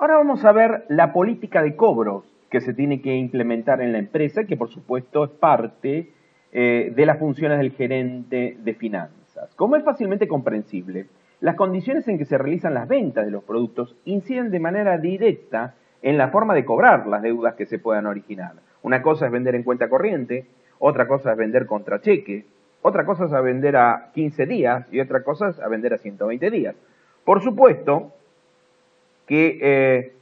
Ahora vamos a ver la política de cobros que se tiene que implementar en la empresa, que por supuesto es parte de las funciones del gerente de finanzas. Como es fácilmente comprensible, las condiciones en que se realizan las ventas de los productos inciden de manera directa en la forma de cobrar las deudas que se puedan originar. Una cosa es vender en cuenta corriente, otra cosa es vender contra cheque, otra cosa es a vender a 15 días y otra cosa es a vender a 120 días. Por supuesto que,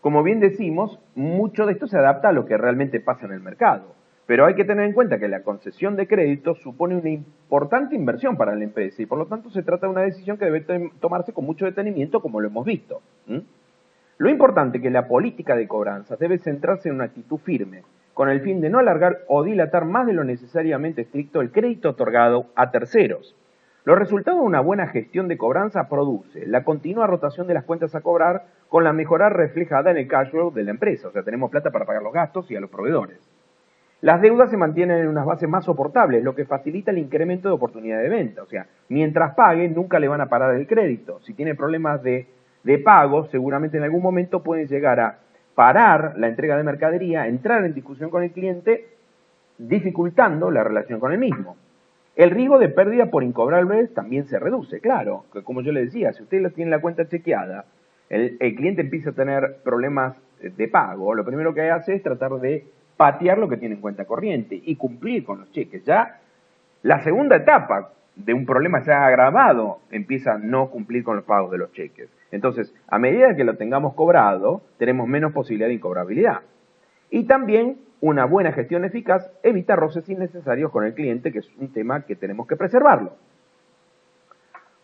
como bien decimos, mucho de esto se adapta a lo que realmente pasa en el mercado. Pero hay que tener en cuenta que la concesión de crédito supone una importante inversión para la empresa y por lo tanto se trata de una decisión que debe tomarse con mucho detenimiento, como lo hemos visto. Lo importante es que la política de cobranzas debe centrarse en una actitud firme, con el fin de no alargar o dilatar más de lo necesariamente estricto el crédito otorgado a terceros. Los resultados de una buena gestión de cobranza produce la continua rotación de las cuentas a cobrar con la mejora reflejada en el cash flow de la empresa, o sea, tenemos plata para pagar los gastos y a los proveedores. Las deudas se mantienen en unas bases más soportables, lo que facilita el incremento de oportunidad de venta, o sea, mientras paguen nunca le van a parar el crédito. Si tiene problemas de pago, seguramente en algún momento pueden llegar a parar la entrega de mercadería, entrar en discusión con el cliente, dificultando la relación con el mismo. El riesgo de pérdida por incobrables también se reduce, claro, que como yo le decía, si usted tiene la cuenta chequeada, el cliente empieza a tener problemas de pago, lo primero que hace es tratar de patear lo que tiene en cuenta corriente y cumplir con los cheques. Ya la segunda etapa de un problema ya agravado empieza a no cumplir con los pagos de los cheques. Entonces, a medida que lo tengamos cobrado, tenemos menos posibilidad de incobrabilidad. Y también una buena gestión eficaz evita roces innecesarios con el cliente, que es un tema que tenemos que preservarlo.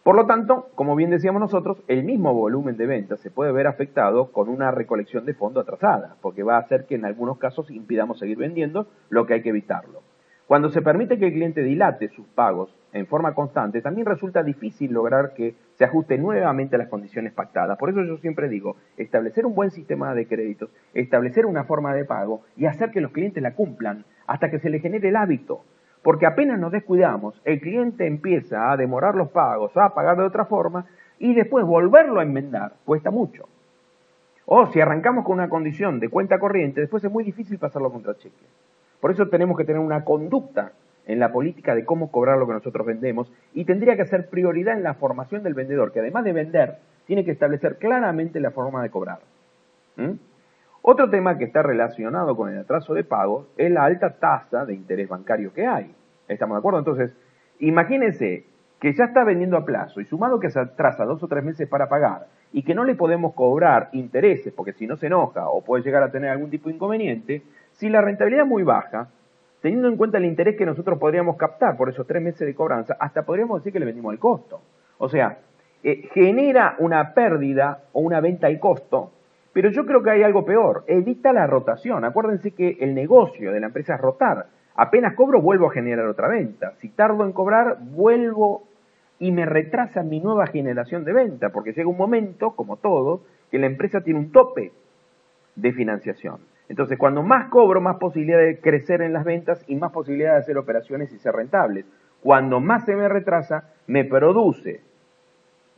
Por lo tanto, como bien decíamos nosotros, el mismo volumen de ventas se puede ver afectado con una recolección de fondo atrasada, porque va a hacer que en algunos casos impidamos seguir vendiendo, lo que hay que evitarlo. Cuando se permite que el cliente dilate sus pagos en forma constante, también resulta difícil lograr que se ajuste nuevamente a las condiciones pactadas. Por eso yo siempre digo, establecer un buen sistema de créditos, establecer una forma de pago y hacer que los clientes la cumplan hasta que se le genere el hábito. Porque apenas nos descuidamos, el cliente empieza a demorar los pagos, a pagar de otra forma y después volverlo a enmendar cuesta mucho. O si arrancamos con una condición de cuenta corriente, después es muy difícil pasarlo contra cheque. Por eso tenemos que tener una conducta en la política de cómo cobrar lo que nosotros vendemos y tendría que ser prioridad en la formación del vendedor, que además de vender, tiene que establecer claramente la forma de cobrar. Otro tema que está relacionado con el atraso de pagos es la alta tasa de interés bancario que hay. ¿Estamos de acuerdo? Entonces, imagínense que ya está vendiendo a plazo y sumado que se atrasa 2 o 3 meses para pagar y que no le podemos cobrar intereses porque si no se enoja o puede llegar a tener algún tipo de inconveniente, si la rentabilidad es muy baja, teniendo en cuenta el interés que nosotros podríamos captar por esos 3 meses de cobranza, hasta podríamos decir que le vendimos al costo. O sea, genera una pérdida o una venta al costo, pero yo creo que hay algo peor, evita la rotación. Acuérdense que el negocio de la empresa es rotar. Apenas cobro, vuelvo a generar otra venta. Si tardo en cobrar, vuelvo y me retrasa mi nueva generación de venta, porque llega un momento, como todo, que la empresa tiene un tope de financiación. Entonces, cuando más cobro, más posibilidad de crecer en las ventas y más posibilidad de hacer operaciones y ser rentables. Cuando más se me retrasa, me produce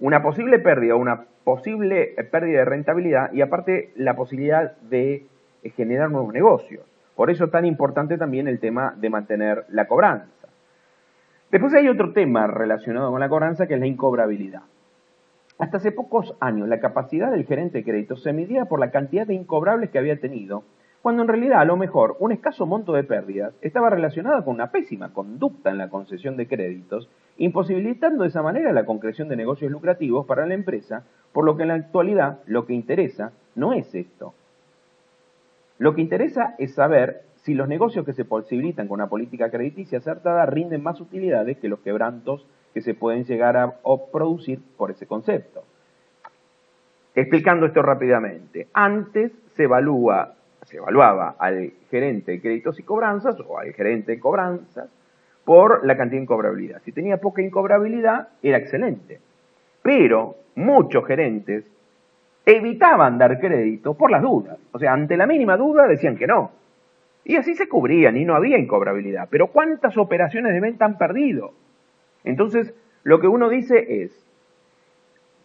una posible pérdida o una posible pérdida de rentabilidad y aparte la posibilidad de generar nuevos negocios. Por eso es tan importante también el tema de mantener la cobranza. Después hay otro tema relacionado con la cobranza que es la incobrabilidad. Hasta hace pocos años la capacidad del gerente de crédito se medía por la cantidad de incobrables que había tenido, cuando en realidad a lo mejor un escaso monto de pérdidas estaba relacionado con una pésima conducta en la concesión de créditos, imposibilitando de esa manera la concreción de negocios lucrativos para la empresa, por lo que en la actualidad lo que interesa no es esto. Lo que interesa es saber si los negocios que se posibilitan con una política crediticia acertada rinden más utilidades que los quebrantos que se pueden llegar a producir por ese concepto. Explicando esto rápidamente, antes se evaluaba al gerente de créditos y cobranzas o al gerente de cobranzas por la cantidad de incobrabilidad. Si tenía poca incobrabilidad, era excelente. Pero muchos gerentes evitaban dar crédito por las dudas. O sea, ante la mínima duda decían que no. Y así se cubrían y no había incobrabilidad. Pero ¿cuántas operaciones de venta han perdido? Entonces, lo que uno dice es,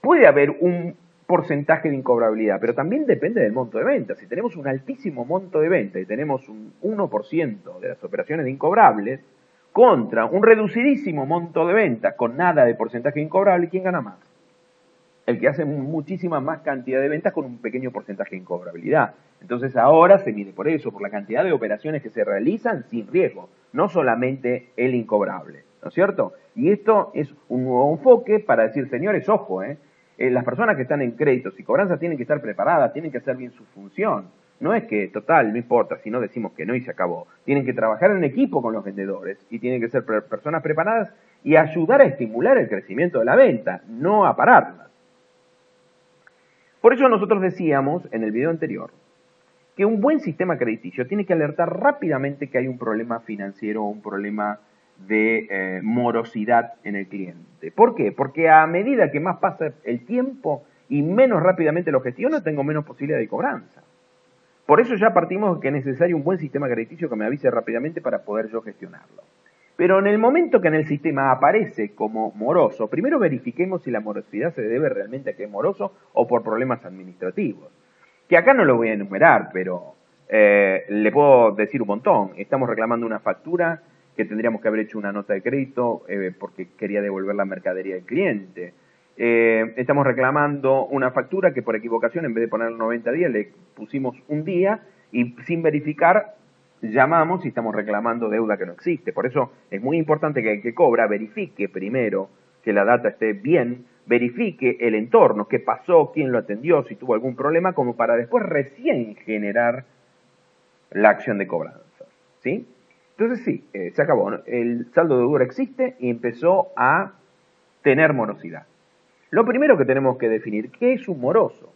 puede haber un porcentaje de incobrabilidad, pero también depende del monto de venta. Si tenemos un altísimo monto de venta y tenemos un 1% de las operaciones de incobrables contra un reducidísimo monto de venta con nada de porcentaje de incobrable, ¿quién gana más? El que hace muchísima más cantidad de ventas con un pequeño porcentaje de incobrabilidad. Entonces ahora se mide por eso, por la cantidad de operaciones que se realizan sin riesgo, no solamente el incobrable, ¿no es cierto? Y esto es un nuevo enfoque para decir, señores, ojo, las personas que están en créditos y cobranzas tienen que estar preparadas, tienen que hacer bien su función. No es que, total, no importa si no decimos que no y se acabó. Tienen que trabajar en equipo con los vendedores y tienen que ser personas preparadas y ayudar a estimular el crecimiento de la venta, no a pararlas. Por eso nosotros decíamos en el video anterior que un buen sistema crediticio tiene que alertar rápidamente que hay un problema financiero o un problema de morosidad en el cliente. ¿Por qué? Porque a medida que más pasa el tiempo y menos rápidamente lo gestiono, tengo menos posibilidad de cobranza. Por eso ya partimos de que es necesario un buen sistema crediticio que me avise rápidamente para poder yo gestionarlo. Pero en el momento que en el sistema aparece como moroso, primero verifiquemos si la morosidad se debe realmente a que es moroso o por problemas administrativos. Que acá no lo voy a enumerar, pero le puedo decir un montón. Estamos reclamando una factura que tendríamos que haber hecho una nota de crédito porque quería devolver la mercadería del cliente. Estamos reclamando una factura que por equivocación, en vez de poner 90 días, le pusimos un día y sin verificar llamamos y estamos reclamando deuda que no existe. Por eso es muy importante que el que cobra verifique primero que la data esté bien, verifique el entorno, qué pasó, quién lo atendió, si tuvo algún problema, como para después recién generar la acción de cobranza, ¿sí? Entonces sí, se acabó, ¿no? El saldo de deudor existe y empezó a tener morosidad. Lo primero que tenemos que definir, ¿qué es un moroso?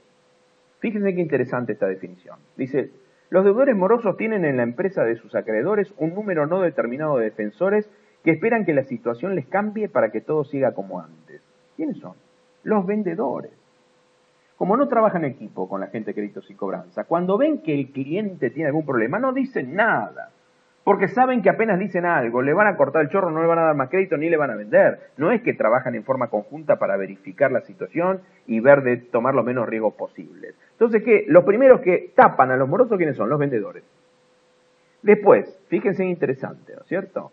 Fíjense qué interesante esta definición. Dice, los deudores morosos tienen en la empresa de sus acreedores un número no determinado de defensores que esperan que la situación les cambie para que todo siga como antes. ¿Quiénes son? Los vendedores. Como no trabajan en equipo con la gente de créditos y cobranza, cuando ven que el cliente tiene algún problema, no dicen nada. Porque saben que apenas dicen algo, le van a cortar el chorro, no le van a dar más crédito ni le van a vender. No es que trabajan en forma conjunta para verificar la situación y ver de tomar los menos riesgos posibles. Entonces, ¿qué? Los primeros que tapan a los morosos, ¿quiénes son? Los vendedores. Después, fíjense interesante, ¿no es cierto?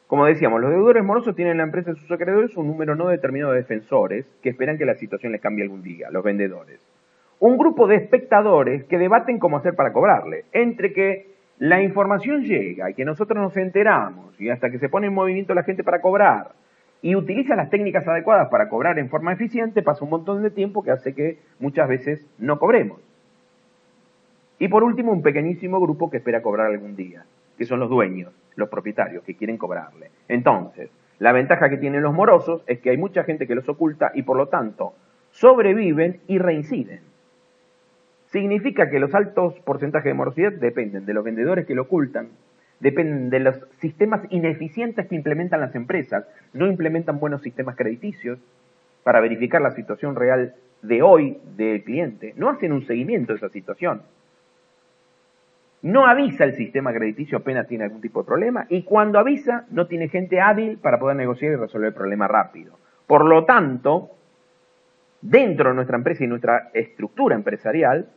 Como decíamos, los deudores morosos tienen en la empresa de sus acreedores un número no determinado de defensores que esperan que la situación les cambie algún día, los vendedores. Un grupo de espectadores que debaten cómo hacer para cobrarle, entre que la información llega y que nosotros nos enteramos y hasta que se pone en movimiento la gente para cobrar y utiliza las técnicas adecuadas para cobrar en forma eficiente, pasa un montón de tiempo que hace que muchas veces no cobremos. Y por último, un pequeñísimo grupo que espera cobrar algún día, que son los dueños, los propietarios, que quieren cobrarle. Entonces, la ventaja que tienen los morosos es que hay mucha gente que los oculta y por lo tanto sobreviven y reinciden. Significa que los altos porcentajes de morosidad dependen de los vendedores que lo ocultan, dependen de los sistemas ineficientes que implementan las empresas, no implementan buenos sistemas crediticios para verificar la situación real de hoy del cliente, no hacen un seguimiento de esa situación. No avisa el sistema crediticio apenas tiene algún tipo de problema y cuando avisa no tiene gente hábil para poder negociar y resolver el problema rápido. Por lo tanto, dentro de nuestra empresa y nuestra estructura empresarial,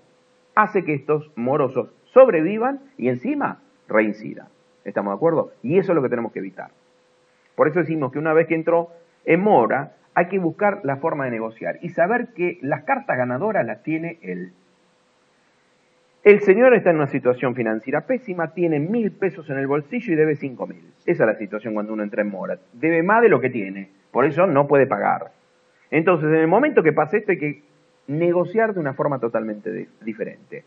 hace que estos morosos sobrevivan y encima reincidan. ¿Estamos de acuerdo? Y eso es lo que tenemos que evitar. Por eso decimos que una vez que entró en mora, hay que buscar la forma de negociar y saber que las cartas ganadoras las tiene él. El señor está en una situación financiera pésima, tiene 1.000 pesos en el bolsillo y debe 5.000. Esa es la situación cuando uno entra en mora. Debe más de lo que tiene, por eso no puede pagar. Entonces, en el momento que pase esto hay que negociar de una forma totalmente diferente.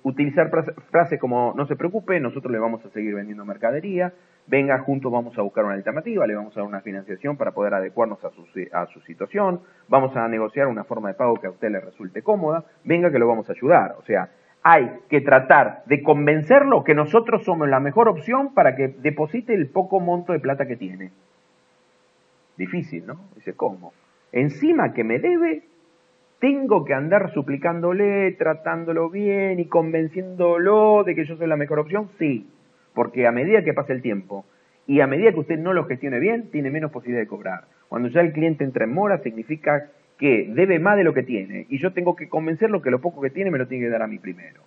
Utilizar frases como, no se preocupe, nosotros le vamos a seguir vendiendo mercadería, venga juntos, vamos a buscar una alternativa, le vamos a dar una financiación para poder adecuarnos a su situación, vamos a negociar una forma de pago que a usted le resulte cómoda, venga que lo vamos a ayudar. O sea, hay que tratar de convencerlo que nosotros somos la mejor opción para que deposite el poco monto de plata que tiene. Difícil, ¿no? Dice, ¿cómo? Encima que me debe, tengo que andar suplicándole, tratándolo bien y convenciéndolo de que yo soy la mejor opción. Sí, porque a medida que pasa el tiempo y a medida que usted no lo gestione bien, tiene menos posibilidad de cobrar. Cuando ya el cliente entra en mora, significa que debe más de lo que tiene y yo tengo que convencerlo que lo poco que tiene me lo tiene que dar a mí primero.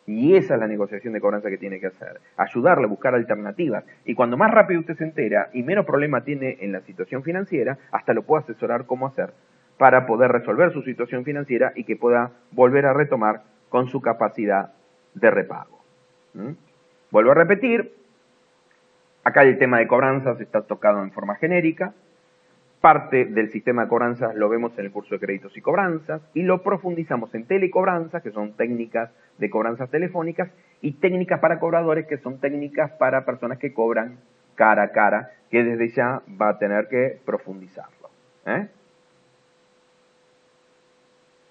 Y esa es la negociación de cobranza que tiene que hacer, ayudarle a buscar alternativas. Y cuando más rápido usted se entera y menos problema tiene en la situación financiera, hasta lo puede asesorar cómo hacer para poder resolver su situación financiera y que pueda volver a retomar con su capacidad de repago. Vuelvo a repetir, acá el tema de cobranzas está tocado en forma genérica. Parte del sistema de cobranzas lo vemos en el curso de créditos y cobranzas y lo profundizamos en telecobranzas, que son técnicas de cobranzas telefónicas, y técnicas para cobradores, que son técnicas para personas que cobran cara a cara, que desde ya va a tener que profundizarlo.